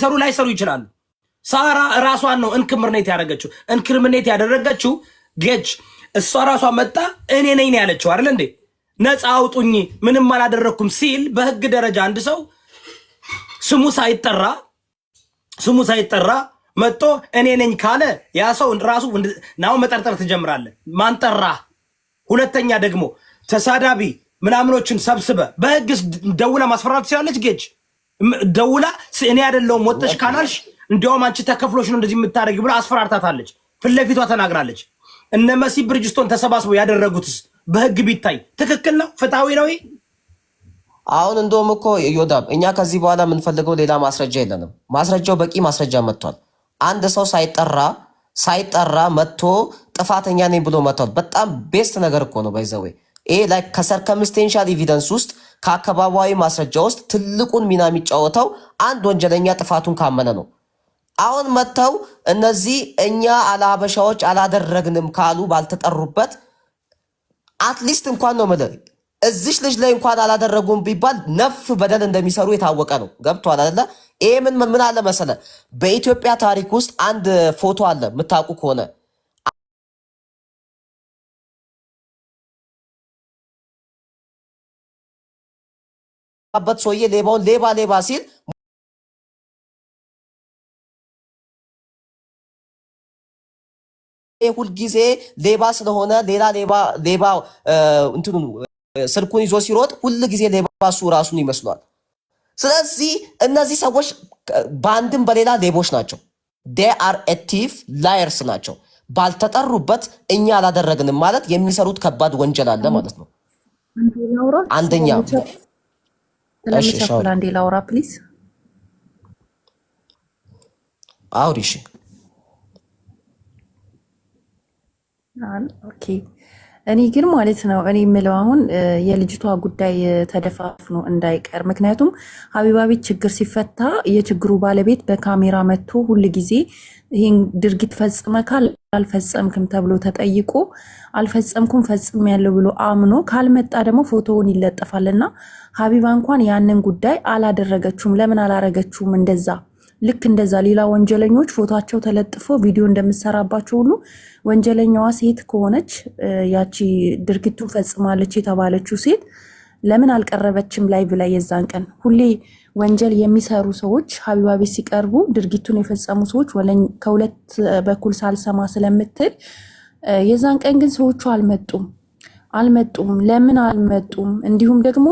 ሰሩ ላይ ሰሩ ይችላሉ። ሳራ ራሷን ነው እንክርምኔት ያደረገችው ጌጅ እሷ ራሷ መጣ እኔ ነኝ ያለችው አይደል እንዴ? ነፃ አውጡኝ ምንም አላደረኩም ሲል በህግ ደረጃ አንድ ሰው ስሙ ሳይጠራ መጥቶ እኔ ነኝ ካለ ያ ሰው ራሱ ናው መጠርጠር ትጀምራለህ። ማን ጠራ? ሁለተኛ ደግሞ ተሳዳቢ ምናምኖችን ሰብስበ በህግ ደውላ ማስፈራራት ትችላለች። ጌጅ ደውላ እኔ አይደለሁም ወጥሽ ካላልሽ እንዲያውም አንቺ ተከፍሎሽ ነው እንደዚህ የምታደርጊ ብላ አስፈራርታታለች። ፊት ለፊቷ ተናግራለች። እነ መሲ ብርጅስቶን ተሰባስበው ያደረጉትስ በህግ ቢታይ ትክክል ነው? ፍትሃዊ ነው? አሁን እንደውም እኮ ዮዳብ እኛ ከዚህ በኋላ የምንፈልገው ሌላ ማስረጃ የለንም። ማስረጃው በቂ ማስረጃ መጥቷል። አንድ ሰው ሳይጠራ መጥቶ ጥፋተኛ ነኝ ብሎ መጥቷል። በጣም ቤስት ነገር እኮ ነው። ባይዘዌ ይሄ ላይ ከሰርከምስቴንሻል ኤቪደንስ ውስጥ ከአካባቢያዊ ማስረጃ ውስጥ ትልቁን ሚና የሚጫወተው አንድ ወንጀለኛ ጥፋቱን ካመነ ነው። አሁን መጥተው እነዚህ እኛ አለሀበሻዎች አላደረግንም ካሉ ባልተጠሩበት አትሊስት እንኳን ነው ማለት እዚሽ ልጅ ላይ እንኳን አላደረጉም ቢባል ነፍ በደል እንደሚሰሩ የታወቀ ነው። ገብቷል አይደለ? ይሄ ምን አለ መሰለ፣ በኢትዮጵያ ታሪክ ውስጥ አንድ ፎቶ አለ የምታውቁ ከሆነ አበት ሰውዬ ሌባውን ሌባ ሲል ሁል ጊዜ ሌባ ስለሆነ ሌላ ሌባ እንትኑ ስልኩን ይዞ ሲሮጥ ሁል ጊዜ ሌባ እሱ ራሱን ይመስሏል። ስለዚህ እነዚህ ሰዎች በአንድም በሌላ ሌቦች ናቸው። they are a thief liars ናቸው። ባልተጠሩበት እኛ አላደረግንም ማለት የሚሰሩት ከባድ ወንጀል አለ ማለት ነው። አንደኛ አንዴ ላውራ ፕሊዝ። አውሪሽ ኦኬ። እኔ ግን ማለት ነው እኔ የምለው አሁን የልጅቷ ጉዳይ ተደፋፍኖ እንዳይቀር። ምክንያቱም ሀቢባ ቤት ችግር ሲፈታ የችግሩ ባለቤት በካሜራ መጥቶ ሁል ጊዜ ይህን ድርጊት ፈጽመካል አልፈጸምክም ተብሎ ተጠይቆ አልፈጸምኩም ፈጽም ያለው ብሎ አምኖ ካልመጣ ደግሞ ፎቶውን ይለጠፋልና ሀቢባ እንኳን ያንን ጉዳይ አላደረገችውም። ለምን አላረገችውም? እንደዛ ልክ እንደዛ ሌላ ወንጀለኞች ፎቶቸው ተለጥፎ ቪዲዮ እንደምሰራባቸው ሁሉ ወንጀለኛዋ ሴት ከሆነች ያቺ ድርጊቱን ፈጽማለች የተባለችው ሴት ለምን አልቀረበችም ላይቭ ላይ? የዛን ቀን ሁሌ ወንጀል የሚሰሩ ሰዎች ሀቢባ ቤት ሲቀርቡ ድርጊቱን የፈጸሙ ሰዎች ከሁለት በኩል ሳልሰማ ስለምትል የዛን ቀን ግን ሰዎቹ አልመጡም። ለምን አልመጡም? እንዲሁም ደግሞ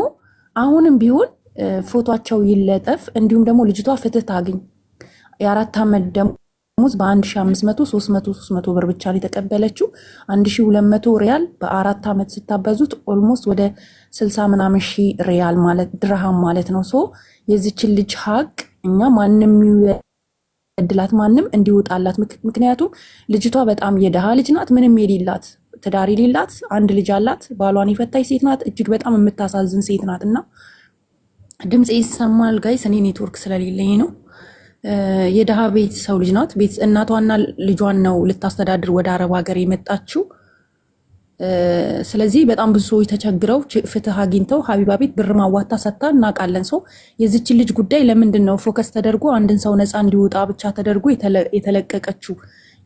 አሁንም ቢሆን ፎቶቸው ይለጠፍ፣ እንዲሁም ደግሞ ልጅቷ ፍትህ ታግኝ። የ4 ዓመት ደሞዝ በ1500 300 ብር ብቻ ነው የተቀበለችው። 1200 ሪያል በ4 ዓመት ስታበዙት ኦልሞስት ወደ 60 ምናምን ሺህ ሪያል ማለት ድርሃም ማለት ነው። ሶ የዚችን ልጅ ሀቅ እኛ ማንም ይወድላት ማንም እንዲወጣላት። ምክንያቱም ልጅቷ በጣም የደሃ ልጅ ናት፣ ምንም የሌላት ትዳር የሌላት አንድ ልጅ አላት፣ ባሏን የፈታች ሴት ናት። እጅግ በጣም የምታሳዝን ሴት ናት። እና ድምፅ ይሰማል ጋይስ? እኔ ኔትወርክ ስለሌለኝ ነው። የደሃ ቤት ሰው ልጅ ናት። ቤት እናቷና ልጇን ነው ልታስተዳድር ወደ አረብ ሀገር የመጣችው። ስለዚህ በጣም ብዙ ሰዎች ተቸግረው ፍትህ አግኝተው ሀቢባ ቤት ብር ማዋታ ሰጥታ እናውቃለን። ሰው የዚችን ልጅ ጉዳይ ለምንድን ነው ፎከስ ተደርጎ አንድን ሰው ነፃ እንዲወጣ ብቻ ተደርጎ የተለቀቀችው?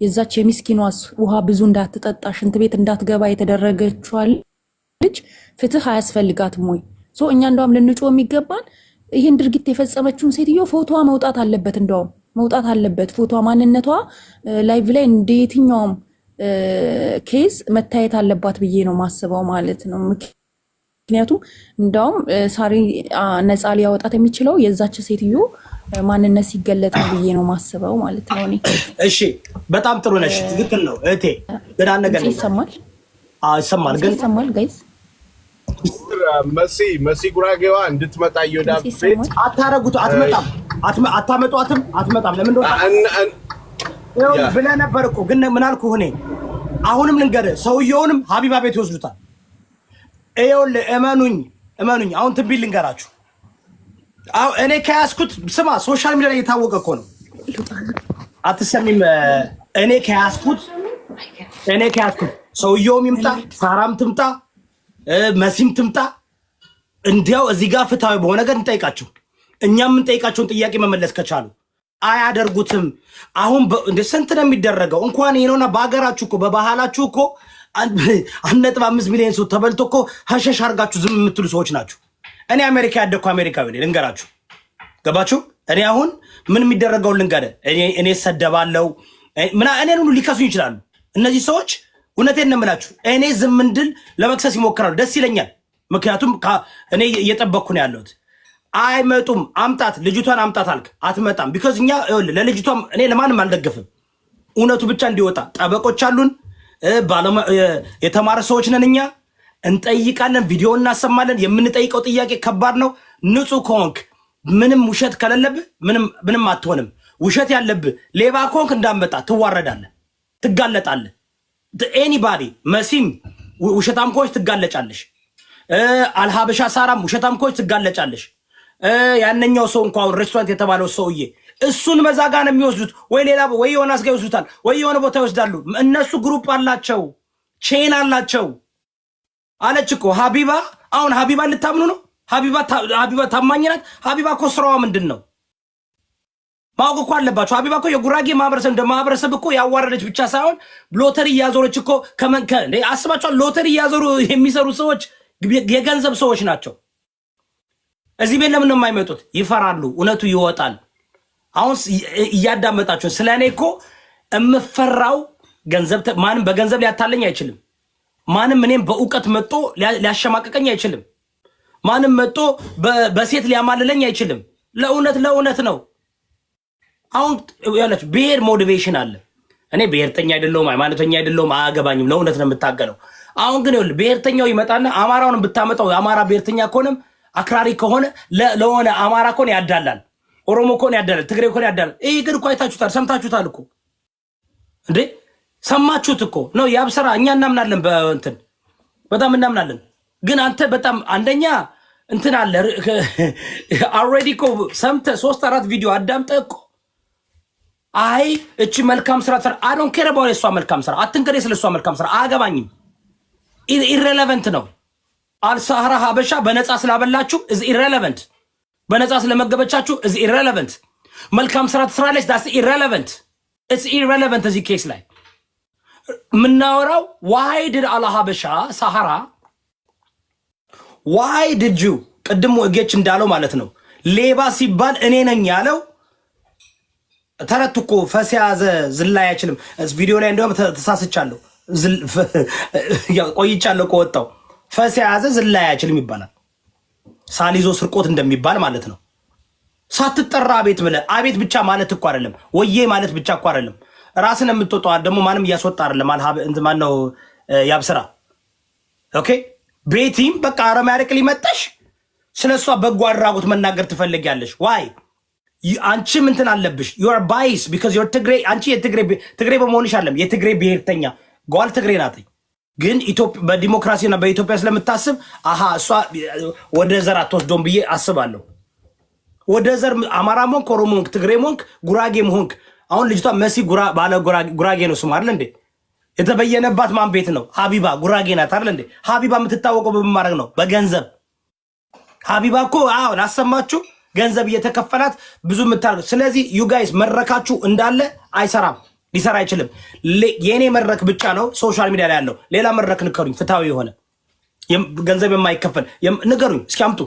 የዛች የሚስኪኗስ ውሃ ብዙ እንዳትጠጣ ሽንት ቤት እንዳትገባ የተደረገችዋል ልጅ ፍትህ አያስፈልጋትም ወይ? እኛ እንደውም ልንጮ የሚገባን ይህን ድርጊት የፈጸመችውን ሴትዮ ፎቶዋ መውጣት አለበት። እንደውም መውጣት አለበት ፎቶዋ፣ ማንነቷ ላይቭ ላይ እንደ የትኛውም ኬዝ መታየት አለባት ብዬ ነው ማስበው ማለት ነው። ምክንያቱም እንደውም ሳሪ ነፃ ሊያወጣት የሚችለው የዛች ሴትዮ ማንነት ሲገለጥ ነው ብዬ ነው ማስበው ማለት ነው። እኔ እሺ፣ በጣም ጥሩ ነሽ፣ ትክክል ነው እህቴ። ግን አንድ ነገር ይሰማል። ይሰማል፣ ግን ይሰማል ጋይስ። መሲ ጉራጌዋ እንድትመጣ ይወዳ ቤት አታረጉት፣ አትመጣም። ለምን ብለህ ነበር እኮ። ግን ምን አልኩህ እኔ? አሁንም ልንገርህ፣ ሰውየውንም ሀቢባ ቤት ይወስዱታል። ይኸውልህ እመኑኝ። አሁን ትንቢት ልንገራችሁ። እኔ ከያዝኩት ስማ፣ ሶሻል ሚዲያ ላይ የታወቀ እኮ ነው። አትሰሚም? እኔ ከያዝኩት ሰውየውም ይምጣ፣ ሳራም ትምጣ፣ መሲም ትምጣ፣ እንዲያው እዚህ ጋር ፍትሃዊ በሆነ ነገር እንጠይቃቸው። እኛ የምንጠይቃቸውን ጥያቄ መመለስ ከቻሉ አያደርጉትም። አሁን እንደ ስንት ነው የሚደረገው? እንኳን ይሄነውና በአገራችሁ እኮ በባህላችሁ እኮ 1.5 ሚሊዮን ሰው ተበልቶ እኮ ሀሸሽ አርጋችሁ ዝም የምትሉ ሰዎች ናችሁ። እኔ አሜሪካ ያደኩ አሜሪካዊ ነኝ ልንገራችሁ። ገባችሁ? እኔ አሁን ምን የሚደረገው ልንገር። እኔ ሰደባለው እኔን ሁሉ ሊከሱኝ ይችላሉ እነዚህ ሰዎች። እውነቴን ነው የምላችሁ። እኔ ዝም እንድል ለመክሰስ ይሞክራሉ። ደስ ይለኛል። ምክንያቱም እኔ እየጠበቅኩ ነው ያለሁት። አይመጡም። አምጣት ልጅቷን አምጣት አልክ አትመጣም። ቢኮዝ እኛ ለልጅቷም እኔ ለማንም አልደገፍም። እውነቱ ብቻ እንዲወጣ ጠበቆች አሉን። የተማረ ሰዎች ነን እኛ። እንጠይቃለን፣ ቪዲዮ እናሰማለን። የምንጠይቀው ጥያቄ ከባድ ነው። ንጹህ ከሆንክ ምንም ውሸት ከሌለብህ ምንም አትሆንም። ውሸት ያለብህ ሌባ ከሆንክ እንዳመጣ ትዋረዳለህ፣ ትጋለጣለህ። ኤኒባዲ መሲም ውሸታም ከሆንሽ ትጋለጫለሽ። አልሀበሻ ሳራም ውሸታም ከሆንሽ ትጋለጫለሽ። ያነኛው ሰው እንኳን ሬስቶራንት የተባለው ሰውዬ እሱን መዛጋ ነው የሚወስዱት። ወይ ሌላ ወይ የሆነ አስጋ ይወስዱታል፣ ወይ የሆነ ቦታ ይወስዳሉ። እነሱ ግሩፕ አላቸው፣ ቼን አላቸው አለች እኮ ሀቢባ። አሁን ሀቢባ ልታምኑ ነው? ሀቢባ ታማኝ ናት። ሀቢባ እኮ ስራዋ ምንድን ነው ማወቅ እኮ አለባቸው። ሀቢባ እኮ የጉራጌ ማህበረሰብ እንደ ማህበረሰብ እኮ ያዋረደች ብቻ ሳይሆን ሎተሪ እያዞረች እኮ አስባቸዋል። ሎተሪ እያዞሩ የሚሰሩ ሰዎች የገንዘብ ሰዎች ናቸው። እዚህ ቤት ለምን ነው የማይመጡት? ይፈራሉ። እውነቱ ይወጣል። አሁን እያዳመጣችሁ ስለ እኔ እኮ የምፈራው ገንዘብ ማንም በገንዘብ ሊያታለኝ አይችልም። ማንም እኔም በእውቀት መጥቶ ሊያሸማቀቀኝ አይችልም። ማንም መጥቶ በሴት ሊያማልለኝ አይችልም። ለእውነት ነው። አሁን ያላችሁ ብሔር ሞቲቬሽን አለ። እኔ ብሔርተኛ አይደለሁም፣ ሃይማኖተኛ አይደለሁም፣ አያገባኝም። ለእውነት ነው የምታገለው። አሁን ግን ይኸውልህ ብሔርተኛው ይመጣና አማራውን ብታመጣው አማራ ብሔርተኛ ከሆነም አክራሪ ከሆነ ለሆነ አማራ ከሆነ ያዳላል፣ ኦሮሞ ከሆነ ያዳላል፣ ትግሬ ከሆነ ያዳላል። ይሄ ግን እኮ አይታችሁታል፣ ሰምታችሁታል እኮ እንዴ፣ ሰማችሁት እኮ ነው። ያብሰራ እኛ እናምናለን፣ በእንትን በጣም እናምናለን። ግን አንተ በጣም አንደኛ እንትን አለ አልሬዲ እኮ ሰምተህ 3-4 ቪዲዮ አዳምጠህ እኮ አይ እቺ መልካም ስራ ተራ አይ ዶንት ኬር አባውት እሷ መልካም ስራ አትንከሬ፣ ስለሷ መልካም ስራ አያገባኝም። ኢሬሌቨንት ነው። አልሳህራ ሀበሻ በነፃ ስላበላችሁ እዚ ኢሬሌቨንት፣ በነፃ ስለመገበቻችሁ እዚ ኢሬሌቨንት። መልካም ስራ ትስራለች ዳስ ኢሬሌቨንት፣ ኢትስ ኢሬሌቨንት። እዚህ ኬስ ላይ ምናወራው ዋይ ዲድ አላ ሀበሻ ሳህራ ዋይ ዲድ ዩ ቅድም ወጌች እንዳለው ማለት ነው። ሌባ ሲባል እኔ ነኝ ያለው ተረት እኮ ፈስ ያዘ ዝላይ አይችልም። ቪዲዮ ላይ እንደውም ተሳስቻለሁ፣ ቆይቻለሁ ከወጣው ፈስ ያዘ ዝላይ አይችልም ይባላል። ሳሊዞ ስርቆት እንደሚባል ማለት ነው። ሳትጠራ አቤት ብለህ አቤት ብቻ ማለት እኮ አይደለም፣ ወዬ ማለት ብቻ እኮ አይደለም። ራስን የምትወጣው ደግሞ ማንም እያስወጣ አይደለም። ማነው ያብስራ ኦኬ። ቤቲም በቃ አረማያርቅ ሊመጣሽ ስለሷ በጎ አድራጎት መናገር ትፈልጊያለሽ። ዋይ አንቺም እንትን አለብሽ። ዩ አር ባይስ ቢካዝ ዩ አር ትግሬ። አንቺ ትግሬ በመሆንሽ አይደለም የትግሬ ብሔርተኛ ጓል ትግሬ ናት። ግን በዲሞክራሲና በኢትዮጵያ ስለምታስብ አሃ እሷ ወደ ዘር አትወስዶም ብዬ አስባለሁ። ወደ ዘር አማራ ሞንክ፣ ኦሮሞ ሞንክ፣ ትግሬ ሞንክ፣ ጉራጌ ሞንክ። አሁን ልጅቷ መሲ ባለ ጉራጌ ነው ስሙ አይደል እንዴ? የተበየነባት ማን ቤት ነው? ሀቢባ ጉራጌ ናት አይደል እንዴ? ሀቢባ የምትታወቀው በምን ማድረግ ነው? በገንዘብ። ሀቢባ እኮ አዎ ላሰማችሁ ገንዘብ እየተከፈላት ብዙ የምታደርግ። ስለዚህ ዩ ጋይስ መድረካችሁ እንዳለ አይሰራም፣ ሊሰራ አይችልም። የኔ መድረክ ብቻ ነው ሶሻል ሚዲያ ላይ ያለው። ሌላ መድረክ ንገሩኝ፣ ፍትሃዊ የሆነ ገንዘብ የማይከፈል ንገሩኝ እስኪ አምጡ።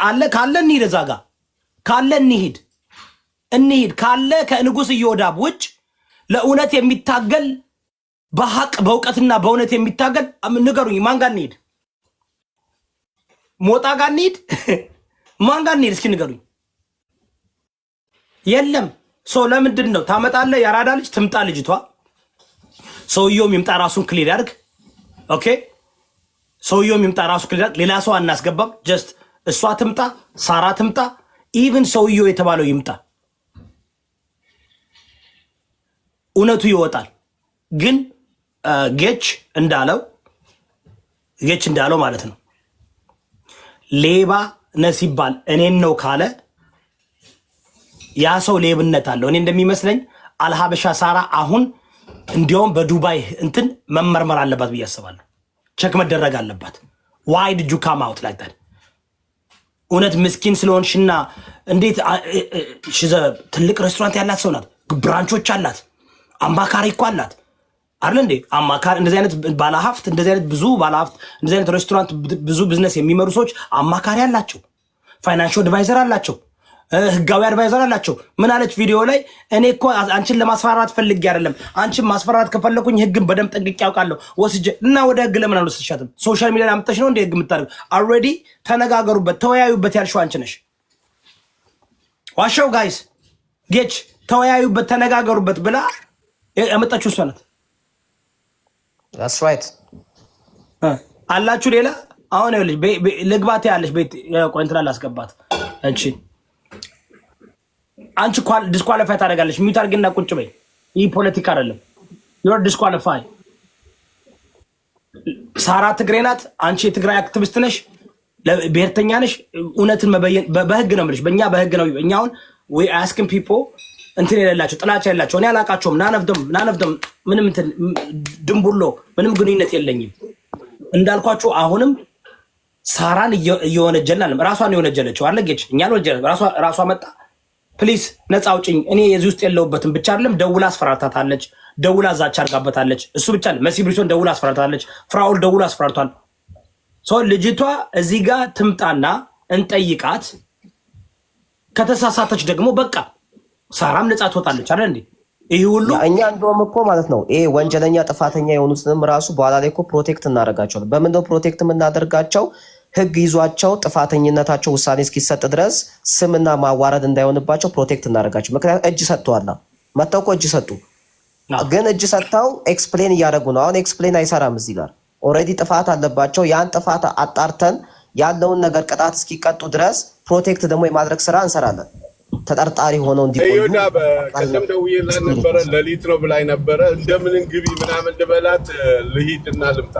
አለ ካለ እንሂድ፣ እዛ ጋ ካለ እንሂድ ካለ ከንጉስ ኢዮዳብ ውጭ ለእውነት የሚታገል በሐቅ በእውቀትና በእውነት የሚታገል ንገሩኝ። ማን ጋር እንሂድ? ሞጣ ጋር እንሂድ? ማን ጋር እንሂድ? እስኪ ንገሩኝ። የለም። ሰው ለምንድን ነው ታመጣለህ? ያራዳ ልጅ ትምጣ ልጅቷ። ሰውየውም ይምጣ ራሱን ክሊር ያድርግ። ኦኬ ሰውየውም ይምጣ ራሱ ክሊር ያድርግ። ሌላ ሰው አናስገባም። ጀስት እሷ ትምጣ፣ ሳራ ትምጣ፣ ኢቭን ሰውየው የተባለው ይምጣ። እውነቱ ይወጣል። ግን ጌች እንዳለው ማለት ነው ሌባ ነህ ሲባል እኔን ነው ካለ ያ ሰው ሌብነት አለው። እኔ እንደሚመስለኝ አልሀበሻ ሳራ አሁን እንዲያውም በዱባይ እንትን መመርመር አለባት ብዬ አስባለሁ። ቸክ መደረግ አለባት። ዋይ ዲድ ዩ ካም አውት ላይክ ዳት? እውነት ምስኪን ስለሆንሽና እንዴት ትልቅ ሬስቶራንት ያላት ሰው ናት። ብራንቾች አላት። አማካሪ እኮ አላት አይደል እንዴ? አማካሪ እንደዚህ አይነት ባለሀብት እንደዚህ አይነት ብዙ ባለሀብት እንደዚህ አይነት ሬስቶራንት ብዙ ቢዝነስ የሚመሩ ሰዎች አማካሪ አላቸው። ፋይናንሻል አድቫይዘር አላቸው። ህጋዊ አድቫይዘር አላቸው። ምን አለች ቪዲዮ ላይ? እኔ እኮ አንቺን ለማስፈራራት ፈልጌ አይደለም። አንቺን ማስፈራራት ከፈለኩኝ ህግን በደንብ ጠንቅቄ ያውቃለሁ። ወስጄ እና ወደ ህግ ለምን አልወስድሻትም? ሶሻል ሚዲያ አምጥተሽ ነው እንደ ህግ የምታደርገው? ኦልሬዲ ተነጋገሩበት፣ ተወያዩበት ያልሽው አንቺ ነሽ። ዋሻው ጋይስ ጌች ተወያዩበት፣ ተነጋገሩበት ብላ ያመጣችሁ እሷ ናት። that's right አላችሁ ሌላ አሁን ይኸውልሽ ልግባት ያለሽ ቤት ቆንትራ ላስገባት አንቺ ዲስኳሊፋይ ታደርጋለሽ። ሚውት አድርጊና ቁጭ በይ። ይህ ፖለቲካ አይደለም። ዩር ዲስኳሊፋይ። ሳራ ትግሬ ናት። አንቺ የትግራይ አክቲቪስት ነሽ፣ ብሔርተኛ ነሽ። እውነትን መበየን በህግ ነው የምልሽ። በእኛ በህግ ነው። እኛ አሁን we asking people እንትን የሌላቸው ጥላቻ የሌላቸው እኔ አላቃቸውም። ናነፍደም ምንም እንትን ድንቡሎ ምንም ግንኙነት የለኝም። እንዳልኳችሁ አሁንም ሳራን እየወነጀልን ራሷን የወነጀለችው አለጌች እኛን ወንጀል ራሷ መጣ። ፕሊዝ ነፃ አውጭኝ። እኔ የዚህ ውስጥ የለውበትም ብቻ አይደለም። ደውላ አስፈራርታታለች። ደውላ ዛቻ አድርጋበታለች። እሱ ብቻ አይደለም። መሲ ብሪሶን ደውላ አስፈራርታለች። ፍራኦል ደውላ አስፈራርቷል። ሰው ልጅቷ እዚህ ጋር ትምጣና እንጠይቃት። ከተሳሳተች ደግሞ በቃ ሳራም ነፃ ትወጣለች አይደል እንዴ? ይሄ ሁሉ እኛ እንደውም እኮ ማለት ነው ይሄ ወንጀለኛ ጥፋተኛ የሆኑትንም ራሱ በኋላ ላይ እኮ ፕሮቴክት እናደርጋቸዋለን። በምን ነው ፕሮቴክት የምናደርጋቸው? ህግ ይዟቸው ጥፋተኝነታቸው ውሳኔ እስኪሰጥ ድረስ ስምና ማዋረድ እንዳይሆንባቸው ፕሮቴክት እናደርጋቸው። ምክንያቱም እጅ ሰጥተዋልና መተው እኮ እጅ ሰጡ፣ ግን እጅ ሰጥተው ኤክስፕሌን እያደረጉ ነው። አሁን ኤክስፕሌን አይሰራም። እዚህ ጋር ኦልሬዲ ጥፋት አለባቸው። ያን ጥፋት አጣርተን ያለውን ነገር ቅጣት እስኪቀጡ ድረስ ፕሮቴክት ደግሞ የማድረግ ስራ እንሰራለን። ተጠርጣሪ ሆነው እንዲቆዩ ይሁዳ በቀደም ደውዬላት ነበረ። ሌሊት ነው ብላኝ ነበረ። እንደምን ግቢ ምናምን ልበላት ልሂድና ልምጣ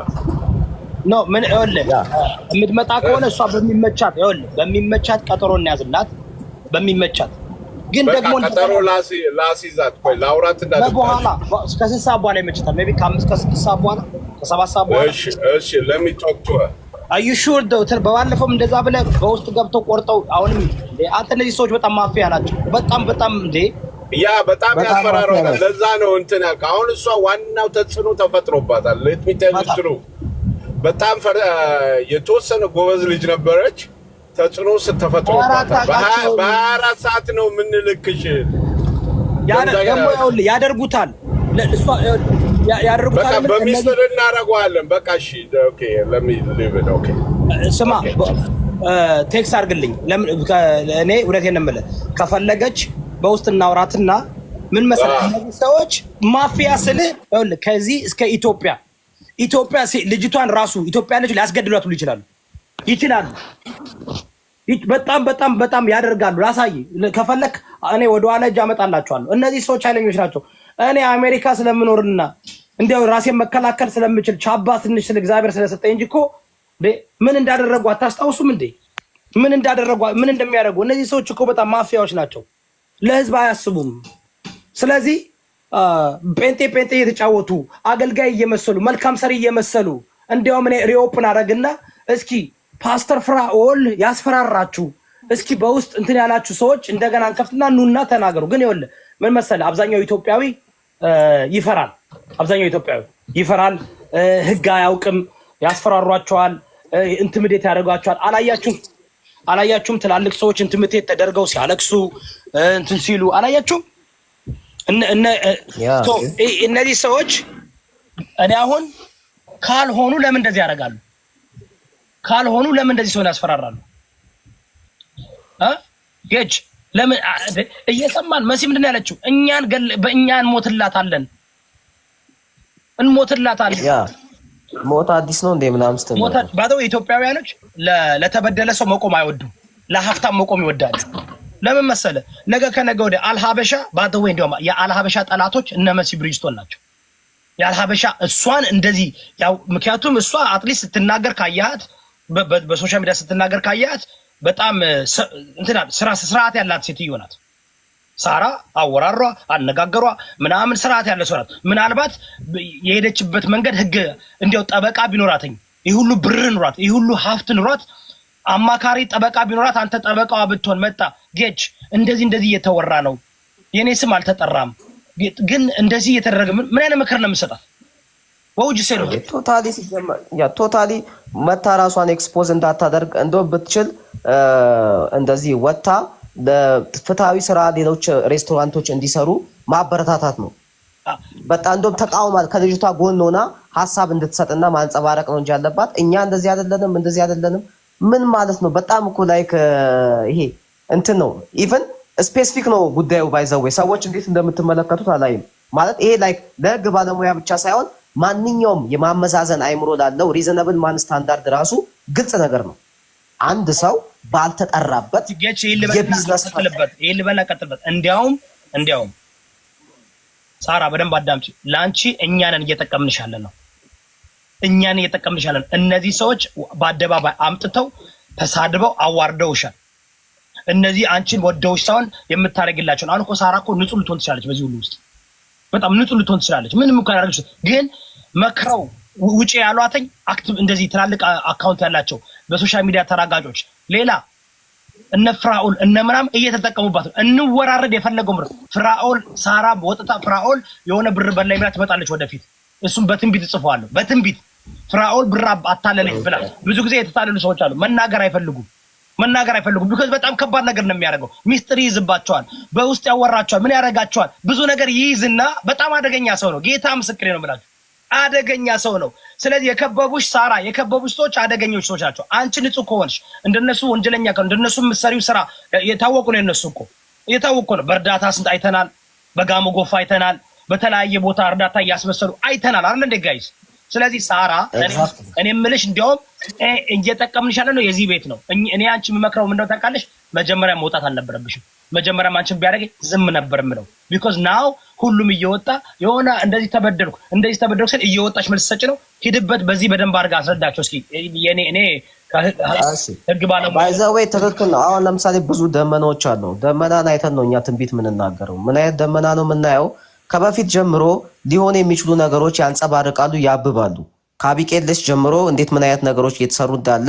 ነው ምን ይኸውልህ የምትመጣ ከሆነ እሷ በሚመቻት ቀጠሮ እናያዝላት። በሚመቻት ግን ደግሞ ቀጠሮ ላሲዛት ቆይ ላውራት እንዳለ በኋላ እስከ 6 ሰዓት በኋላ ይመችታል። ሜቢ ከ5 እስከ 6 ሰዓት በኋላ ከ7 ሰዓት በኋላ እሺ let me talk to her are you sure ዶክተር? በባለፈውም እንደዛ ብለህ በውስጥ ገብተው ቆርጠው አሁንም አንተ እነዚህ ሰዎች በጣም ማፊያ ናቸው። በጣም እንዴ ያ በጣም ያስፈራራታል። ለዛ ነው እንትን አሁን እሷ ዋናው ተጽዕኖ ተፈጥሮባታል። let me tell you true በጣም የተወሰነ ጎበዝ ልጅ ነበረች። ተጽዕኖ ተፈጥሮባታል። በ24 ሰዓት ነው የምንልክሽ። ያደርጉታል በቃ በሚስጥር እናደርገዋለን። በቃ እሺ ኦኬ ኦኬ ስማ ቴክስት አድርግልኝ። እኔ እውነቴን ነው የምልህ ከፈለገች በውስጥ እናውራትና ምን መሰለህ እነዚህ ሰዎች ማፊያ ስልህ ከዚህ እስከ ኢትዮጵያ ልጅቷን ራሱ ኢትዮጵያ ልጅ ሊያስገድሏት ሁሉ ይችላሉ። በጣም ያደርጋሉ። ላሳይ ከፈለክ እኔ ወደኋላ እጅ አመጣላችኋለሁ። እነዚህ ሰዎች ኃይለኞች ናቸው። እኔ አሜሪካ ስለምኖርና እንዲያው ራሴን መከላከል ስለምችል ቻባ ትንሽ ስለ እግዚአብሔር ስለሰጠኝ እንጂ እኮ ምን እንዳደረጉ አታስታውሱም እንዴ? ምን እንደሚያደርጉ እነዚህ ሰዎች እኮ በጣም ማፊያዎች ናቸው። ለህዝብ አያስቡም። ስለዚህ ጴንጤ እየተጫወቱ አገልጋይ እየመሰሉ መልካም ሰሪ እየመሰሉ እንዲያውም እኔ ሪኦፕን አደረግና እስኪ ፓስተር ፍራኦል ያስፈራራችሁ እስኪ በውስጥ እንትን ያላችሁ ሰዎች እንደገና እንከፍትና ኑና ተናገሩ። ግን ይኸውልህ ምን መሰለህ አብዛኛው ኢትዮጵያዊ ይፈራል። ህግ አያውቅም። ያስፈራሯቸዋል፣ ኢንቲሚዴት ያደርጓቸዋል። አላያችሁም? ትላልቅ ሰዎች ኢንቲሚዴት ተደርገው ሲያለቅሱ እንትን ሲሉ አላያችሁም? እነዚህ ሰዎች እኔ አሁን ካልሆኑ ለምን እንደዚህ ያደርጋሉ? ካልሆኑ ለምን እንደዚህ ሰው ያስፈራራሉ? ጌጅ ለምን እየሰማን መሲ ምንድን ነው ያለችው? በእኛን እንሞትላታለን። ሞት አዲስ ነው እንዴ ምናምን ስትል ባለው ኢትዮጵያውያኖች ለተበደለ ሰው መቆም አይወዱም። ለሀፍታም መቆም ይወዳሉ። ለምን መሰለ ነገ ከነገ ወዲያ አልሀበሻ ባደው እንደውም የአልሀበሻ ጠላቶች እነ መሲ ብሪጅስቶን ናቸው። የአልሀበሻ እሷን እንደዚህ ያው ምክንያቱም እሷ አትሊስት ስትናገር ካያት በሶሻል ሚዲያ ስትናገር ካያት በጣም እንትና ስርዓት ያላት ሴትዮ ናት። ሳራ አወራሯ፣ አነጋገሯ ምናምን ስርዓት ያለ ሰው ናት። ምናልባት የሄደችበት መንገድ ህግ እንዲያው ጠበቃ ቢኖራትኝ ይህ ሁሉ ብር ኑሯት ይህ ሁሉ ሀብት ኑሯት አማካሪ ጠበቃ ቢኖራት አንተ ጠበቃዋ ብትሆን መጣ ጌች እንደዚህ እየተወራ ነው የኔ ስም አልተጠራም ግን እንደዚህ እየተደረገ ምን አይነት ምክር ነው የምሰጣት? ወውጅ ሰሩ ቶታሊ ሲጀመር ቶታሊ መታ ራሷን ኤክስፖዝ እንዳታደርግ እንደው ብትችል እንደዚህ ወጣ ለፍትሃዊ ስራ ሌሎች ሬስቶራንቶች እንዲሰሩ ማበረታታት ነው። በጣም እንደው ተቃውማ ከልጅቷ ጎን ሆና ሐሳብ እንድትሰጥና ማንጸባረቅ ነው እንጂ ያለባት እኛ እንደዚህ አይደለንም ምን ማለት ነው? በጣም እኮ ላይክ ይሄ እንትን ነው ኢቭን ስፔሲፊክ ነው ጉዳዩ ባይዘው ሰዎች እንዴት እንደምትመለከቱት አላይም ማለት ይሄ ላይክ ለህግ ባለሙያ ብቻ ሳይሆን ማንኛውም የማመዛዘን አይምሮ ላለው ሪዘነብል ማን ስታንዳርድ ራሱ ግልጽ ነገር ነው። አንድ ሰው ባልተጠራበት የቢዝነስ ቀጥልበት እንዲያውም ሳራ በደንብ አዳምጪ። ላንቺ እኛንን እየተጠቀምንሻለን ነው እነዚህ ሰዎች በአደባባይ አምጥተው ተሳድበው አዋርደውሻል። እነዚህ አንቺን ወደውሽ ሳይሆን የምታረግላቸው አሁን እኮ ሳራ እኮ ንጹህ ልትሆን ትችላለች። በዚህ ሁሉ ውስጥ በጣም ንጹህ ልትሆን ትችላለች። ምንም እኮ ያደርግሽ ግን መክረው ውጪ ያሏተኝ አክቲቭ እንደዚህ ትላልቅ አካውንት ያላቸው በሶሻል ሚዲያ ተራጋጆች ሌላ እነ ፍራኦል እነ ምናምን እየተጠቀሙባት እንወራረድ የፈለገው ምር ፍራኦል ሳራ ወጥታ ፍራኦል የሆነ ብር በላይ ብላ ትመጣለች ወደፊት። እሱም በትንቢት ጽፏል። በትንቢት ፍራኦል ብር አታለለኝ ብላ ብዙ ጊዜ የተታለሉ ሰዎች አሉ። መናገር አይፈልጉም ቢኮዝ በጣም ከባድ ነገር ነው የሚያደርገው። ሚስጥር ይይዝባቸዋል፣ በውስጥ ያወራቸዋል፣ ምን ያደርጋቸዋል። ብዙ ነገር ይይዝና በጣም አደገኛ ሰው ነው። ጌታ ምስክሬ ነው የምላችሁ አደገኛ ሰው ነው። ስለዚህ የከበቡሽ ሳራ የከበቡሽ ሰዎች አደገኞች ሰዎች ናቸው። አንቺ ንጹህ ከሆንሽ እንደነሱ ወንጀለኛ ከሆነ እንደነሱ የምትሰሪው ስራ የታወቁ ነው። የነሱ እኮ የታወቁ ነው። በእርዳታ ስንት አይተናል፣ በጋሞ ጎፋ አይተናል፣ በተለያየ ቦታ እርዳታ እያስመሰሉ አይተናል አይደል እንደ ጋይስ። ስለዚህ ሳራ እኔ የምልሽ እንዲያውም እየጠቀምንሽ ያለ ነው የዚህ ቤት ነው። እኔ አንቺ የምመክረው ምንድነው ታውቃለሽ? መጀመሪያ መውጣት አልነበረብሽም። መጀመሪያ አንቺን ቢያደርግ ዝም ነበር የምለው። ቢኮዝ ናው ሁሉም እየወጣ የሆነ እንደዚህ ተበደልኩ ስል እየወጣሽ መልስ ሰጭ ነው። ሂድበት በዚህ በደንብ አድርጋ አስረዳቸው እስኪ። እኔ ህግ ባለሙያ ባይዘዌ ትክክል ነው። አሁን ለምሳሌ ብዙ ደመናዎች አሉ። ደመናን አይተን ነው እኛ ትንቢት የምንናገረው። ምን አይነት ደመና ነው የምናየው? ከበፊት ጀምሮ ሊሆን የሚችሉ ነገሮች ያንጸባርቃሉ፣ ያብባሉ። ከአቢቄልስ ጀምሮ እንዴት ምን አይነት ነገሮች እየተሰሩ እንዳለ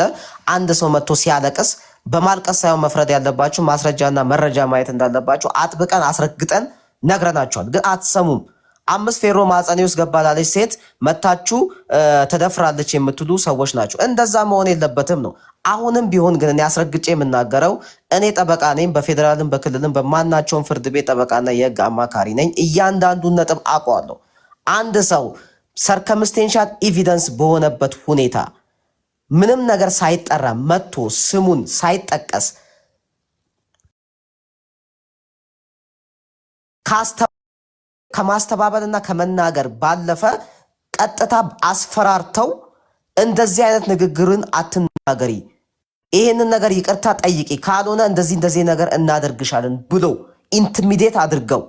አንድ ሰው መጥቶ ሲያለቅስ በማልቀስ ሳይሆን መፍረድ ያለባችሁ ማስረጃና መረጃ ማየት እንዳለባችሁ አጥብቀን አስረግጠን ነግረናቸዋል። ግን አትሰሙም። 5 ፌሮ ማህፀኔ ውስጥ ገባላለች ሴት መታችሁ ተደፍራለች የምትሉ ሰዎች ናቸው። እንደዛ መሆን የለበትም ነው። አሁንም ቢሆን ግን እኔ አስረግጬ የምናገረው እኔ ጠበቃ ነኝ። በፌዴራልም በክልልም በማናቸውም ፍርድ ቤት ጠበቃና የህግ አማካሪ ነኝ። እያንዳንዱን ነጥብ አውቀዋለሁ። አንድ ሰው ሰርከምስቴንሻል ኤቪደንስ በሆነበት ሁኔታ ምንም ነገር ሳይጠራ መጥቶ ስሙን ሳይጠቀስ ከማስተባበልና ከመናገር ባለፈ ቀጥታ አስፈራርተው እንደዚህ አይነት ንግግርን አትናገሪ፣ ይሄንን ነገር ይቅርታ ጠይቂ፣ ካልሆነ እንደዚህ ነገር እናደርግሻለን ብሎ ኢንቲሚዴት አድርገው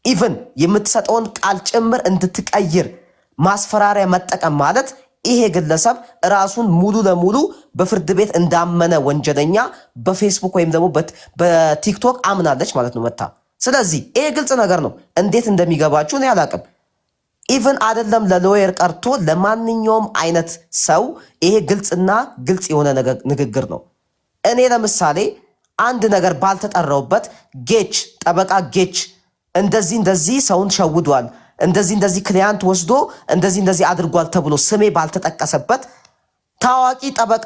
ኢቭን የምትሰጠውን ቃል ጭምር እንድትቀይር ማስፈራሪያ መጠቀም ማለት ይሄ ግለሰብ ራሱን ሙሉ ለሙሉ በፍርድ ቤት እንዳመነ ወንጀለኛ በፌስቡክ ወይም ደግሞ በቲክቶክ አምናለች ማለት ነው መታ። ስለዚህ ይሄ ግልጽ ነገር ነው። እንዴት እንደሚገባችሁ እኔ አላቅም። ኢቭን አይደለም ለሎየር ቀርቶ ለማንኛውም አይነት ሰው ይሄ ግልጽ የሆነ ንግግር ነው። እኔ ለምሳሌ አንድ ነገር ባልተጠራውበት ጌች ጠበቃ ጌች እንደዚህ ሰውን ሸውዷል፣ እንደዚህ ክሊያንት ወስዶ እንደዚህ አድርጓል ተብሎ ስሜ ባልተጠቀሰበት ታዋቂ ጠበቃ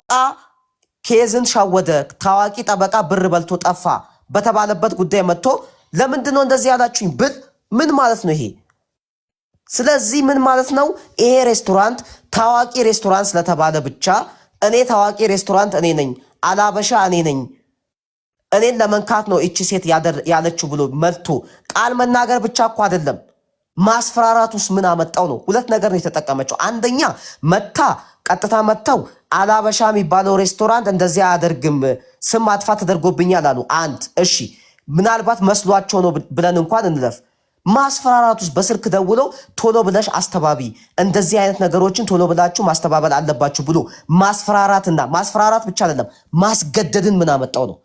ኬዝን ሻወደ፣ ታዋቂ ጠበቃ ብር በልቶ ጠፋ በተባለበት ጉዳይ መጥቶ ለምንድነው እንደዚህ ያላችሁኝ ብል ምን ማለት ነው ይሄ? ስለዚህ ምን ማለት ነው? ይሄ ሬስቶራንት ታዋቂ ሬስቶራንት ስለተባለ ብቻ እኔ ታዋቂ ሬስቶራንት እኔ ነኝ፣ አላበሻ እኔ ነኝ፣ እኔን ለመንካት ነው እቺ ሴት ያለችው ብሎ መልቶ ቃል መናገር ብቻ እኮ አይደለም፣ ማስፈራራት ውስጥ ምን አመጣው ነው? ሁለት ነገር ነው የተጠቀመችው። አንደኛ ቀጥታ መጥተው አላበሻ የሚባለው ሬስቶራንት እንደዚህ አያደርግም፣ ስም ማጥፋት ተደርጎብኛል አሉ። አንድ እሺ፣ ምናልባት መስሏቸው ነው ብለን እንኳን እንለፍ። ማስፈራራት ውስጥ በስልክ ደውለው ቶሎ ብለሽ አስተባቢ፣ እንደዚህ አይነት ነገሮችን ቶሎ ብላችሁ ማስተባበል አለባችሁ ብሎ ማስፈራራትና ማስፈራራት ብቻ አይደለም ማስገደድን ምን አመጣው ነው?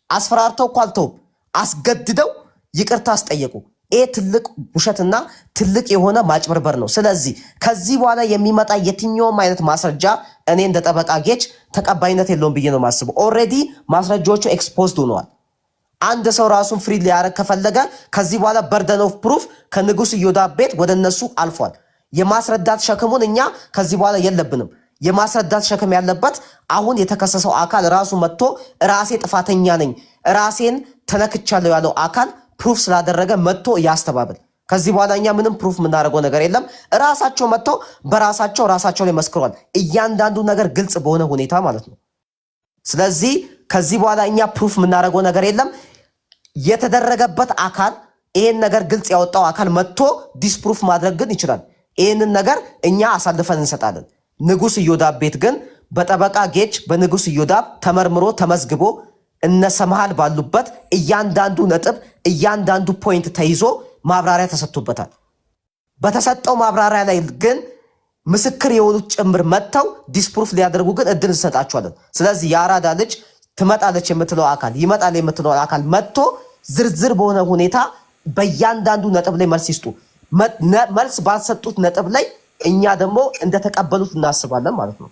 አስፈራርተው እኮ አልተውም፣ አስገድደው ይቅርታ አስጠየቁ። ይሄ ትልቅ ውሸትና ትልቅ የሆነ ማጭበርበር ነው። ስለዚህ ከዚህ በኋላ የሚመጣ የትኛውም አይነት ማስረጃ እኔ እንደ ጠበቃ ጌች ተቀባይነት የለውም ብዬ ነው የማስበው። ኦልሬዲ ማስረጃዎቹ ኤክስፖዝድ ሆነዋል። አንድ ሰው ራሱን ፍሪ ሊያረግ ከፈለገ ከዚህ በኋላ በርደን ኦፍ ፕሩፍ ከንጉስ ኢዮዳብ ቤት ወደ እነሱ አልፏል። የማስረዳት ሸክሙን እኛ ከዚህ በኋላ የለብንም። የማስረዳት ሸክም ያለበት አሁን የተከሰሰው አካል ራሱ መጥቶ ራሴ ጥፋተኛ ነኝ ራሴን ተነክቻለሁ ያለው አካል ፕሩፍ ስላደረገ መጥቶ ያስተባብል። ከዚህ በኋላ እኛ ምንም ፕሩፍ የምናደርገው ነገር የለም። ራሳቸው መጥተው ራሳቸው ላይ መስክሯል። እያንዳንዱ ነገር ግልጽ በሆነ ሁኔታ ማለት ነው። ስለዚህ ከዚህ በኋላ እኛ ፕሩፍ የምናደርገው ነገር የለም። የተደረገበት አካል ይሄን ነገር ግልጽ ያወጣው አካል መጥቶ ዲስፕሩፍ ማድረግ ግን ይችላል። ይሄንን ነገር እኛ አሳልፈን እንሰጣለን። ንጉስ ኢዮዳብ ቤት ግን በጠበቃ ጌች በንጉስ ኢዮዳብ ተመርምሮ ተመዝግቦ እነሰማሃል ባሉበት እያንዳንዱ ነጥብ እያንዳንዱ ፖይንት ተይዞ ማብራሪያ ተሰጥቶበታል። በተሰጠው ማብራሪያ ላይ ግን ምስክር የሆኑት ጭምር መጥተው ዲስፕሩፍ ሊያደርጉ ግን እድል እንሰጣቸዋለን። ስለዚህ የአራዳ ልጅ ትመጣለች የምትለው አካል ይመጣል የምትለው አካል መጥቶ ዝርዝር በሆነ ሁኔታ በእያንዳንዱ ነጥብ ላይ መልስ ይስጡ። መልስ ባልሰጡት ነጥብ ላይ እኛ ደግሞ እንደተቀበሉት እናስባለን ማለት ነው።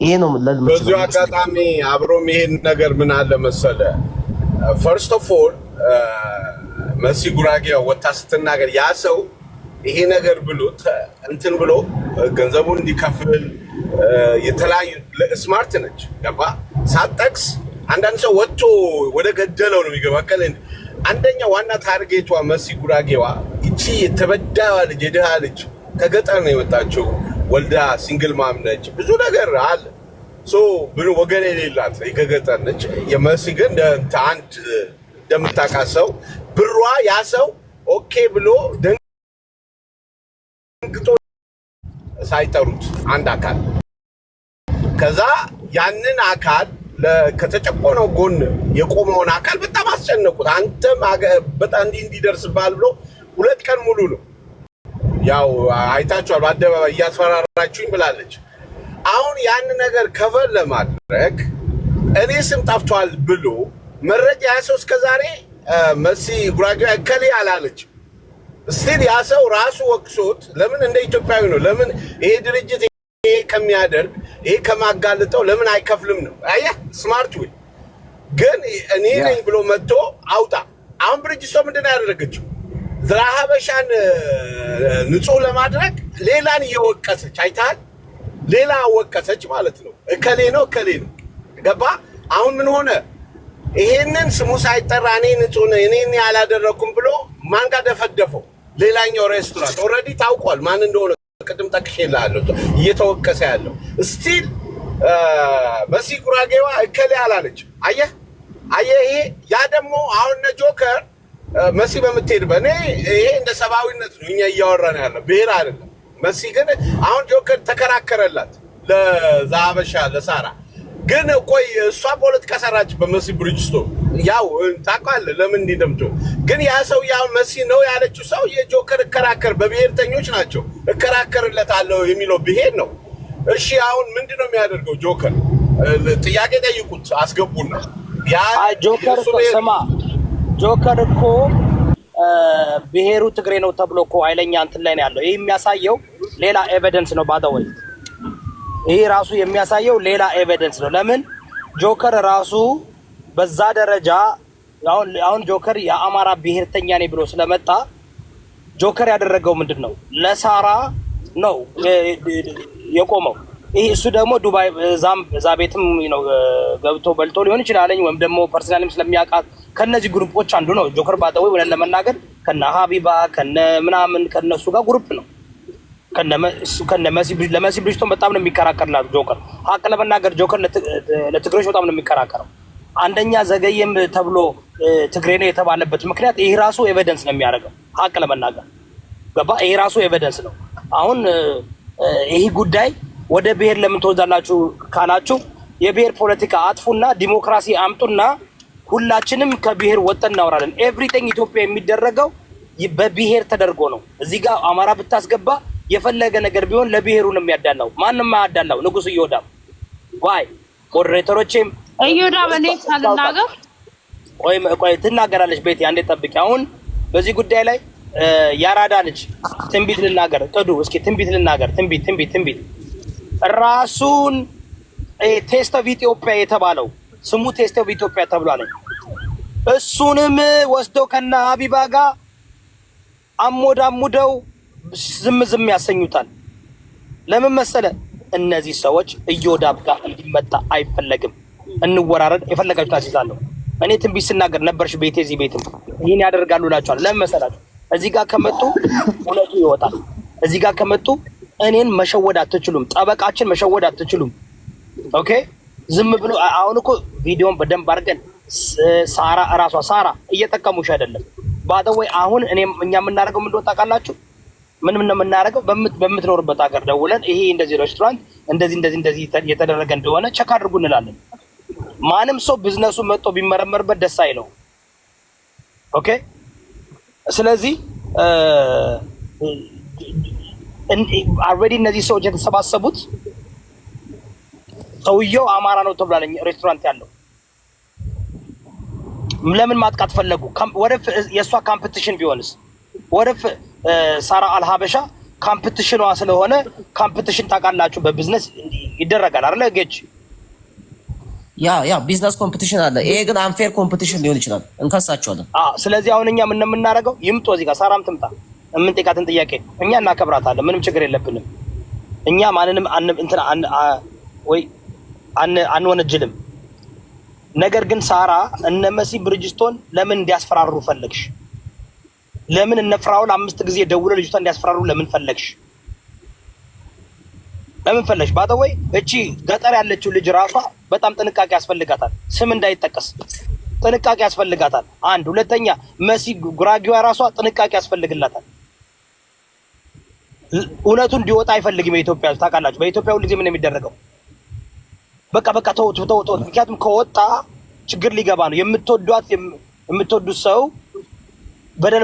ይሄ ነው በዚሁ አጋጣሚ አብሮም ይሄን ነገር ምን አለ መሰለ ፈርስት ኦፍ ኦል መሲ ጉራጌው ወጣ ስትናገር ያ ሰው ይሄ ነገር ብሎት እንትን ብሎ ገንዘቡን እንዲከፍል የተለያዩ ስማርት ነች ገባ ሳጠቅስ አንዳንድ ሰው ወጥቶ ወደ ገደለው ነው የሚገባከል። አንደኛ ዋና ታርጌቷ መሲ ጉራጌዋ እቺ የተበዳዋ ልጅ የድሃ ልጅ ከገጠር ነው የመጣችው። ወልዳ ሲንግል ማም ነች። ብዙ ነገር አለ ሶ ብሩ ወገን የሌላት ከገጠር ነች። የመሲ ግን አንድ እንደምታውቃሰው ብሯ ያ ሰው ኦኬ ብሎ ደንግጦ ሳይጠሩት አንድ አካል ከዛ ያንን አካል ከተጨቆነው ጎን የቆመውን አካል በጣም አስጨነቁት። አንተም በጣም እንዲደርስባል ብሎ 2 ቀን ሙሉ ነው ያው አይታችኋል በአደባባይ እያስፈራራችሁኝ ብላለች። አሁን ያን ነገር ከቨር ለማድረግ እኔ ስም ጠፍቷል ብሎ መረጃ ያሰው እስከዛሬ መሲ ጉራጌው እከሌ አላለች። እስቲ ያ ሰው ራሱ ወቅሶት ለምን እንደ ኢትዮጵያዊ ነው ለምን ይሄ ድርጅት ይሄ ከሚያደርግ ይሄ ከማጋልጠው ለምን አይከፍልም ነው። አየህ ስማርት ወይ ግን እኔ ነኝ ብሎ መጥቶ አውጣ። አሁን ብርጅስቶ ምንድነው ያደረገችው? ዘራሃበሻን ንጹህ ለማድረግ ሌላን እየወቀሰች አይታል። ሌላ ወቀሰች ማለት ነው። እከሌ ነው ገባ። አሁን ምን ሆነ? ይሄንን ስሙ ሳይጠራ እኔ ንጹህ ነኝ እኔ ያላደረኩም ብሎ ማን ጋር ደፈደፈው? ሌላኛው ሬስቶራንት ኦልሬዲ ታውቋል ማን እንደሆነ ቅድም ጠቅሼልሃለሁ። እየተወቀሰ ያለው ስቲል መሲ ጉራጌዋ እከሌ አላለች። አየህ ይሄ ያ ደግሞ አሁን ጆከር መሲ በምትሄድበት እኔ ይሄ እንደ ሰብአዊነት ነው እኛ እያወራን ያለው ብሔር አይደለም። መሲ ግን አሁን ጆከር ተከራከረላት ለዛበሻ ለሳራ ግን ቆይ እሷ ፖለቲካ ሰራች በመሲ ብሪጅስቶ ያው ታውቃለህ ለምን እንዲደምቶ ግን ያ ሰው ያው መሲ ነው ያለችው ሰው የጆከር እከራከር በብሔርተኞች ናቸው እከራከርለታለሁ የሚለው ብሔር ነው። እሺ አሁን ምንድነው የሚያደርገው ጆከር? ጥያቄ ጠይቁት አስገቡና ያ ጆከር ስማ ጆከር እኮ ብሔሩ ትግሬ ነው ተብሎ እኮ ኃይለኛ እንትን ላይ ነው ያለው። ይሄ የሚያሳየው ሌላ ኤቪደንስ ነው ባደወይ ይሄ ራሱ የሚያሳየው ሌላ ኤቪደንስ ነው። ለምን ጆከር ራሱ በዛ ደረጃ አሁን ጆከር የአማራ ብሔርተኛ ነኝ ብሎ ስለመጣ ጆከር ያደረገው ምንድነው? ለሳራ ነው የቆመው። ይሄ እሱ ደግሞ ዱባይ ዛ ቤትም ነው ገብቶ በልቶ ሊሆን ይችላል ወይም ደግሞ ፐርሰናልም ስለሚያውቃት ከነዚህ ግሩፖች አንዱ ነው ጆከር ባደወይ ወለ ለመናገር ከነ ሀቢባ ከነ ምናምን ከነሱ ጋር ግሩፕ ነው። ከነ መሲ ብሪጅስቶን በጣም ነው የሚከራከርላት ጆከር። ሀቅ ለመናገር ጆከር ለትግሬዎች በጣም ነው የሚከራከረው። አንደኛ ዘገየም ተብሎ ትግሬ ነው የተባለበት ምክንያት ይሄ ራሱ ኤቪደንስ ነው የሚያደርገው። ሀቅ ለመናገር ገባ ይሄ ራሱ ኤቪደንስ ነው። አሁን ይሄ ጉዳይ ወደ ብሔር ለምን ተወዛላችሁ ካላችሁ የብሔር ፖለቲካ አጥፉና ዲሞክራሲ አምጡና ሁላችንም ከብሔር ወጥተን እናወራለን። ኤቭሪቲንግ ኢትዮጵያ የሚደረገው በብሔር ተደርጎ ነው። እዚህ ጋር አማራ ብታስገባ የፈለገ ነገር ቢሆን ለብሔሩ ነው የሚያዳላው። ማንንም አያዳላው። ንጉስ ኢዮዳብ ዋይ ሞዴሬተሮችም ኢዮዳብ እኔ ሳልናገር ቆይ ትናገራለች። ቤት አንዴ ጠብቂ። አሁን በዚህ ጉዳይ ላይ ያራዳ ልጅ ትንቢት ልናገር ቅዱ እስኪ ትንቢት ልናገር ትንቢት ራሱን ቴስት ኦፍ ኢትዮጵያ የተባለው ስሙ ቴስት ኦፍ ኢትዮጵያ ተብሏል። እሱንም ወስደው ከና ሀቢባ ጋር አሞዳሙደው ዝም ያሰኙታል። ለምን መሰለ? እነዚህ ሰዎች ኢዮዳብ ጋር እንዲመጣ አይፈለግም። እንወራረድ የፈለጋችሁ ታሲዛለሁ። እኔ ትንቢት ስናገር ነበርሽ ቤቴ እዚህ ቤትም ይሄን ያደርጋሉ እላችኋለሁ። ለምን መሰላችሁ? እዚህ ጋር ከመጡ እውነቱ ይወጣል። እዚህ ጋር ከመጡ እኔን መሸወድ አትችሉም። ጠበቃችን መሸወድ አትችሉም። ኦኬ ዝም ብሎ አሁን እኮ ቪዲዮን በደንብ አድርገን ሳራ እራሷ ሳራ እየጠቀሙሽ አይደለም። ባደወይ አሁን እኛ የምናደርገው ምን እንደሆነ ታውቃላችሁ? ምን ነው የምናደርገው? በምትኖርበት ሀገር ደውለን ይሄ እንደዚህ ሬስቶራንት እንደዚህ የተደረገ እንደሆነ ቸክ አድርጉ እንላለን። ማንም ሰው ቢዝነሱ መጥቶ ቢመረመርበት ደስ አይለው። ኦኬ ስለዚህ ኦልሬዲ እነዚህ ሰዎች የተሰባሰቡት ሰውየው አማራ ነው ተብሏል። ሬስቶራንት ያለው ለምን ማጥቃት ፈለጉ? ወደፍ የእሷ ካምፒቲሽን ቢሆንስ? ወደፍ ሳራ አልሀበሻ ካምፒቲሽኗ ስለሆነ ካምፒቲሽን ታውቃላችሁ፣ በቢዝነስ ይደረጋል አይደለ? ጌጅ ያ ቢዝነስ ኮምፒቲሽን አለ። ይሄ ግን አንፌር ኮምፒቲሽን ሊሆን ይችላል። እንከሳቸዋለን። ስለዚህ አሁን እኛ ምን የምናደርገው? ይምጡ እዚህ ጋር ሳራም ትምጣ። የምንጠይቃትን ጥያቄ እኛ እናከብራታለን። ምንም ችግር የለብንም። እኛ ማንንም አንወነጅልም። ነገር ግን ሳራ እነ መሲ ብርጅስቶን ለምን እንዲያስፈራሩ ፈለግሽ? ለምን እነ ፍራውል 5 ጊዜ ደውለው ልጅቷን እንዲያስፈራሩ ለምን ፈለግሽ? ለምን ፈለግሽ? ባደወይ እቺ ገጠር ያለችው ልጅ ራሷ በጣም ጥንቃቄ ያስፈልጋታል። ስም እንዳይጠቀስ ጥንቃቄ ያስፈልጋታል። አንድ ሁለተኛ መሲ ጉራጊዋ ራሷ ጥንቃቄ ያስፈልግላታል። እውነቱ እንዲወጣ አይፈልግም የኢትዮጵያ ታውቃላችሁ። በኢትዮጵያ ሁሉ ጊዜ ምን የሚደረገው በቃ ተውት። ምክንያቱም ከወጣ ችግር ሊገባ ነው። የምትወዱት ሰው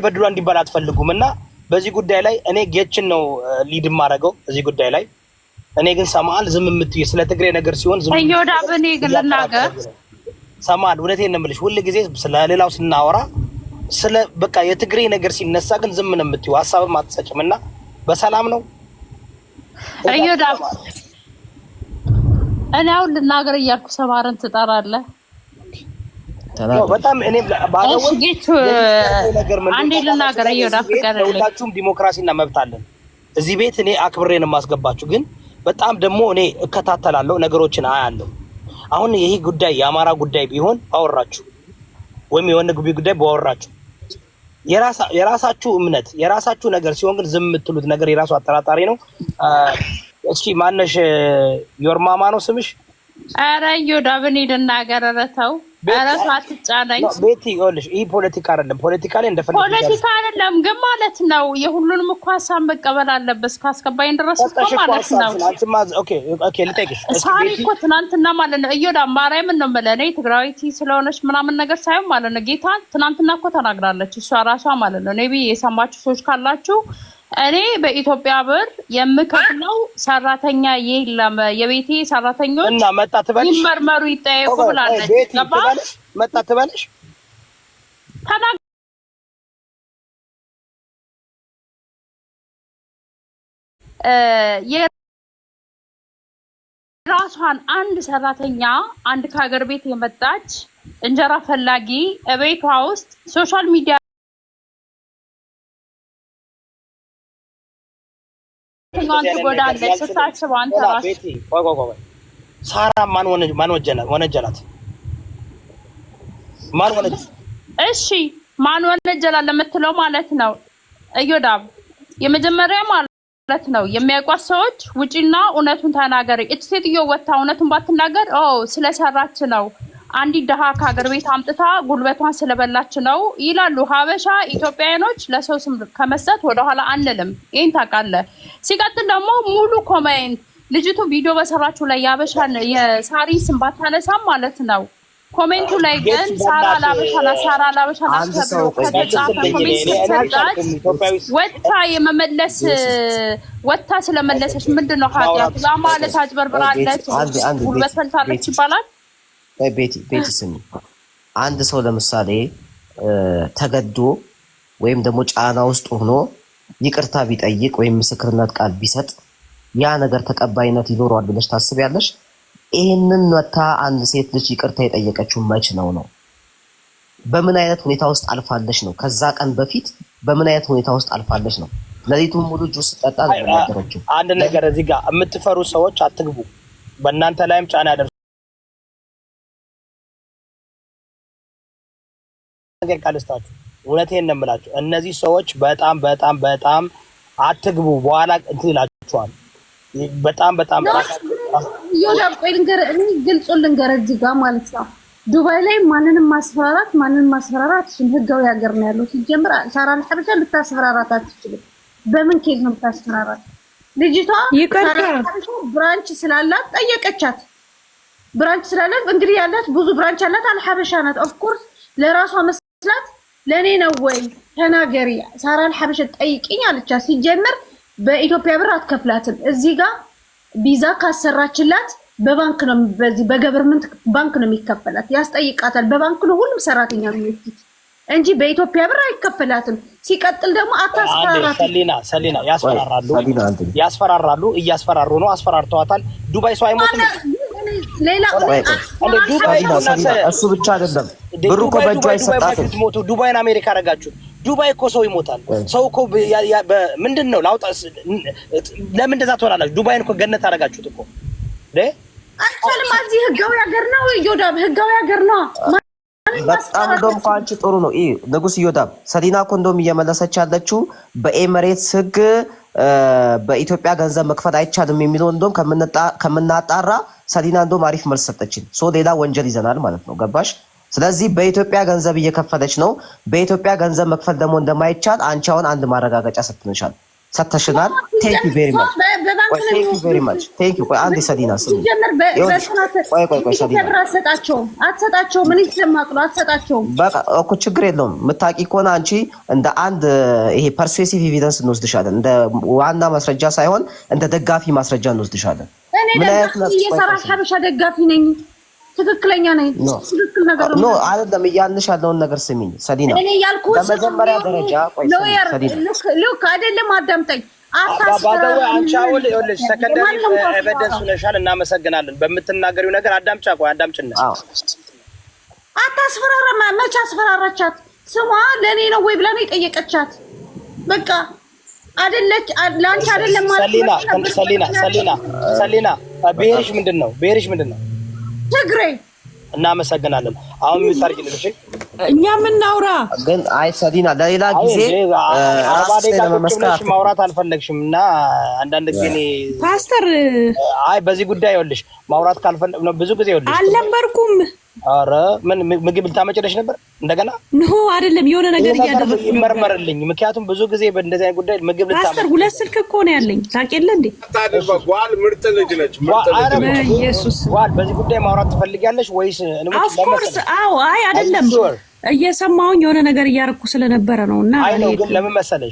በድሏ እንዲባል አትፈልጉም። እና በዚህ ጉዳይ ላይ እኔ ጌችን ነው ሊድ ማረገው እዚህ ጉዳይ ላይ። እኔ ግን ሰማል ዝም የምትይ ስለ ትግሬ ነገር ሲሆን ዝም ኢዮዳብ እኔ ግን ልናገር ሰማል እውነቴን ነው የምልሽ። ሁሉ ጊዜ ስለሌላው ስናወራ ስለ በቃ የትግሬ ነገር ሲነሳ ግን ዝም ነው የምትይው፣ ሀሳብም አትሰጭም። እና በሰላም ነው ኢዮዳብ እኔ አሁን ልናገር እያልኩ ሰማርን ትጠራለህ። በጣም እኔ ባለው አንዴ ልናገር ኢዮዳብ ፍቀድልኝ። ሁላችሁም ዲሞክራሲና መብት አለን እዚህ ቤት። እኔ አክብሬ ነው የማስገባችሁ። ግን በጣም ደግሞ እኔ እከታተላለሁ፣ ነገሮችን አያለሁ። አሁን ይሄ ጉዳይ የአማራ ጉዳይ ቢሆን አወራችሁ፣ ወይም የወነ ጉዳይ ባወራችሁ የራሳችሁ እምነት የራሳችሁ ነገር ሲሆን ግን ዝም የምትሉት ነገር የራሱ አጠራጣሪ ነው። እስኪ ማነሽ ዮርማማ ነው ስምሽ? ኧረ ኢዮዳብ እኔ ልናገር። ኧረ ተው፣ ኧረ ተው አትጫነኝ። ቤቲ ይኸውልሽ፣ ይህ ፖለቲካ አይደለም። ፖለቲካ ላይ እንደፈለግሽ ፖለቲካ አይደለም ግን ማለት ነው የሁሉንም እኮ ሀሳብ መቀበል አለበት እስካስገባኝ ድረስ እኮ ማለት ነው። ኦኬ ልጠይቅሽ። ሳሪ እኮ ትናንትና ማለት ነው ኢዮዳብ ማርያምን ነው የምልህ እኔ ትግራዊት ስለሆነች ምናምን ነገር ሳይሆን ማለት ነው ጌታ ትናንትና እኮ ተናግራለች እሷ ራሷ ማለት ነው። ኔቢ የሰማችሁ ሰዎች ካላችሁ እኔ በኢትዮጵያ ብር የምከፍለው ሰራተኛ የለም፣ የቤቴ ሰራተኞች እና መጣ ትበልሽ ይመርመሩ ይጠየቁ ብላለች። ገባ መጣ ትበልሽ የራሷን አንድ ሰራተኛ አንድ ከሀገር ቤት የመጣች እንጀራ ፈላጊ ቤቷ ውስጥ ሶሻል ሚዲያ ሳራ ማን ወነጀላት? እሺ ማን ወነጀላት ለምትለው ማለት ነው ኢዮዳብ የመጀመሪያ ማለት ነው የሚያውቋት ሰዎች ውጪና እውነቱን ተናገሪ። እቺ ሴትዮ ወጣ እውነቱን ባትናገር ስለሰራች ነው አንዲት ደሃ ከሀገር ቤት አምጥታ ጉልበቷን ስለበላች ነው ይላሉ ሀበሻ። ኢትዮጵያውያኖች ለሰው ስም ከመስጠት ወደኋላ አንልም። ይሄን ታውቃለህ። ሲቀጥል ደግሞ ሙሉ ኮሜንት ልጅቱ ቪዲዮ በሰራችሁ ላይ ያበሻን የሳሪ ስም ባታነሳም ማለት ነው ኮሜንቱ ላይ ግን ሳራ ላበሻና ከተጻፈ ኮሜንት ሰጣች ወጣ የመመለስ ወጣ ስለመለሰች ምንድነው ኃጢያቱ? ያ ማለት አጭበርብራለች፣ ጉልበት ፈልታለች ይባላል። ቤቲ ስሚ፣ አንድ ሰው ለምሳሌ ተገዶ ወይም ደግሞ ጫና ውስጥ ሆኖ ይቅርታ ቢጠይቅ ወይም ምስክርነት ቃል ቢሰጥ ያ ነገር ተቀባይነት ይኖረዋል ብለሽ ታስቢያለሽ? ይሄንን መታ አንድ ሴት ልጅ ይቅርታ የጠየቀችው መች ነው? በምን አይነት ሁኔታ ውስጥ አልፋለሽ ነው? ከዛ ቀን በፊት በምን አይነት ሁኔታ ውስጥ አልፋለሽ ነው? ለሊቱን ሙሉ ጁስ ጠጣ ነገረችው። አንድ ነገር እዚህ ጋር የምትፈሩ ሰዎች አትግቡ። በእናንተ ላይም ጫና ያደርሱ ነገር ካልስታችሁ እውነቴን ነው የምላችሁ። እነዚህ ሰዎች በጣም በጣም በጣም አትግቡ። በኋላ እንትን ይላችኋል። በጣም በጣም ዮዳብ ቆይ ግልጹን ልንገር እዚህ ጋር ማለት ነው። ዱባይ ላይ ማንንም ማስፈራራት ህጋዊ ሀገር ነው ያለው። ሲጀምር ሳራ አልሐበሻ ልታስፈራራት አትችልም። በምን ኬዝ ነው ልታስፈራራት? ልጅቷ ብራንች ስላላት ጠየቀቻት። ብራንች ስላላት እንግዲህ ያላት ብዙ ብራንች አላት። አልሐበሻ ናት። ኦፍ ኮርስ ለራሷ መስላት ለኔ ነው ወይ ተናገሪ፣ ሳራ አልሐበሻ ጠይቂኝ አለቻት። ሲጀምር በኢትዮጵያ ብር አትከፍላትም። እዚህ ጋር ቪዛ ካሰራችላት በባንክ ነው፣ በዚህ በገቨርንመንት ባንክ ነው የሚከፈላት። ያስጠይቃታል። በባንክ ነው ሁሉም ሰራተኛ የሚወስዱት እንጂ በኢትዮጵያ ብር አይከፈላትም። ሲቀጥል ደግሞ አታስፈራራት። ሰሊና ያስፈራራሉ፣ እያስፈራሩ ነው። አስፈራርተዋታል። ዱባይ ሰው አይሞትም። ሌላ እሱ ብቻ አይደለም፣ ብሩ እኮ በእጁ አይሰጣትም። ዱባይን አሜሪካ አደረጋችሁ። ዱባይ እኮ ሰው ይሞታል። ሰው እኮ ምንድን ነው ላውጣ? ለምን እንደዛ ትሆናላችሁ? ዱባይን እኮ ገነት አደረጋችሁት እኮ አይቻልም። እዚህ ህጋዊ ሀገር ነው ዮዳብ፣ ህጋዊ ሀገር ነው። በጣም እንደውም እኮ አንቺ ጥሩ ነው። ንጉስ ዮዳብ፣ ሰሊና እኮ እንደውም እየመለሰች ያለችው በኤምሬትስ ህግ በኢትዮጵያ ገንዘብ መክፈል አይቻልም የሚለው እንደውም ከምናጣራ ሰሊና እንደውም አሪፍ መልስ ሰጠችን። ሌላ ወንጀል ይዘናል ማለት ነው። ገባሽ? ስለዚህ በኢትዮጵያ ገንዘብ እየከፈለች ነው። በኢትዮጵያ ገንዘብ መክፈል ደግሞ እንደማይቻል አንቺ አሁን አንድ ማረጋገጫ ሰጥተሽናል። ቴንክ ዩ ቬሪ ማች። ቴንክ ዩ። ቆይ አንዴ ሰሊና ስሚ። ቆይ ሰሊና አትሰጣቸውም። ምን ይሰማቅሉ? አትሰጣቸውም። በቃ እኮ ችግር የለውም። የምታውቂ ከሆነ አንቺ እንደ አንድ ይሄ ፐርሱሲቭ ኤቪደንስ እንወስድሻለን። እንደ ዋና ማስረጃ ሳይሆን እንደ ደጋፊ ማስረጃ እንወስድሻለን። እኔ ደጋፊ የሳራ አልሐበሻ ደጋፊ ነኝ። ትክክለኛ ነኝ። ትክክል ነገር ነው አይደለም እያልንሽ ያለውን ነገር ስሚኝ ሰሊና። እኔ ያልኩት በመጀመሪያ ደረጃ ቆይ ሰሊና ሉክ አይደለም አዳምጠኝ። አባባው አንቻውል ይኸውልሽ፣ ሰከንደሪ ኤቪደንስ ነሻል። እናመሰግናለን በምትናገሪው ነገር። አዳምጫ ቆይ አዳምጭና አታስፈራራማ። መች አስፈራራቻት? ስሟ ለኔ ነው ወይ ብላ ነው የጠየቀቻት። በቃ አይደለች ላንቺ አይደለም ማለት ሰሊና ብሄርሽ ምንድነው? ትግሬ። እናመሰግናለን። አሁን ምሳርጅልሽ እኛ ምናውራ ግን አይ ሰሊና ለሌላ ጊዜ ራስሽ ለመመስከር ማውራት አልፈለግሽም እና አንዳንድ ጊዜ ፓስተር አይ በዚህ ጉዳይ ይኸውልሽ ማውራት ካልፈለግ ነው ብዙ ጊዜ ይኸውልሽ አልነበርኩም። ኧረ ምን ምግብ ልታመጭልሽ ነበር እንደገና? ኖ አይደለም፣ የሆነ ነገር እያደረኩ ነው። ይመርመርልኝ። ምክንያቱም ብዙ ጊዜ በእንደዚህ አይነት ጉዳይ ምግብ ልታመጭ ፓስተር፣ ሁለት ስልክ እኮ ነው ያለኝ ታውቂያለህ እንዴ? ታድርጓል። ምርጥ ልጅ ነች። ኢየሱስ ዋል በዚህ ጉዳይ ማውራት ትፈልጊያለሽ ወይስ ኦፍ ኮርስ? አዎ። አይ አይደለም፣ እየሰማሁኝ የሆነ ነገር እያደረኩ ስለነበረ ነውና አይ ነው። ግን ለምን መሰለሽ